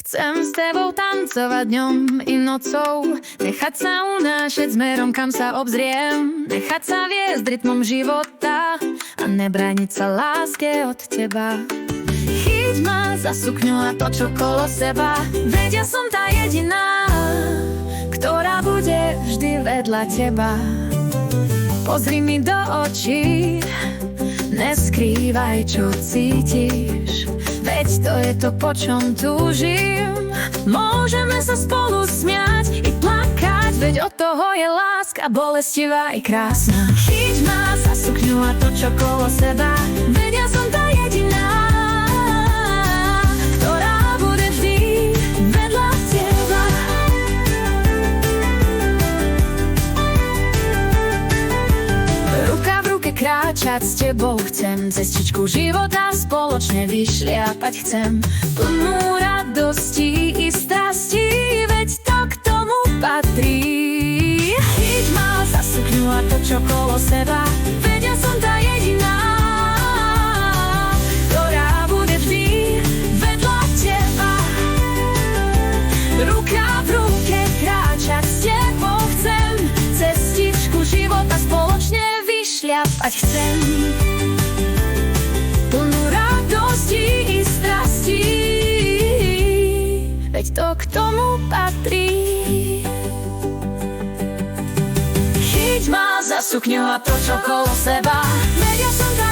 Chcem s tebou tancovať dňom i nocou, nechať sa unášať smerom, kam sa obzriem, nechať sa viesť rytmom života a nebrániť sa láske od teba. Chyť ma za sukňu a toč okolo seba, veď ja som tá jediná, ktorá bude vždy vedľa teba. Pozri mi do očí, neskrývaj, čo cítiš, veď to je to, po čom túžim. Môžeme sa spolu smiať i plakať, veď od toho je láska bolestivá i krásna. Chyť ma za sukňu a toč okolo seba, veď ja som tá jediná, ktorá bude vždy vedľa teba. Ruka v ruke kráčať s tebou chcem, cestičku života spoločne vyšliapať chcem, plnú radosti i strasti, veď to k tomu patrí. Chyť ma za sukňu a toč okolo seba, veď ja som tá jediná, ktorá bude vždy vedľa teba. Ruka v ruke kráčať s tebou chcem, cestičku života spoločne vyšliapať chcem, plnú radosti i strasti, veď to k tomu patrí. Chyť ma za sukňu a toč okolo seba, veď ja som tá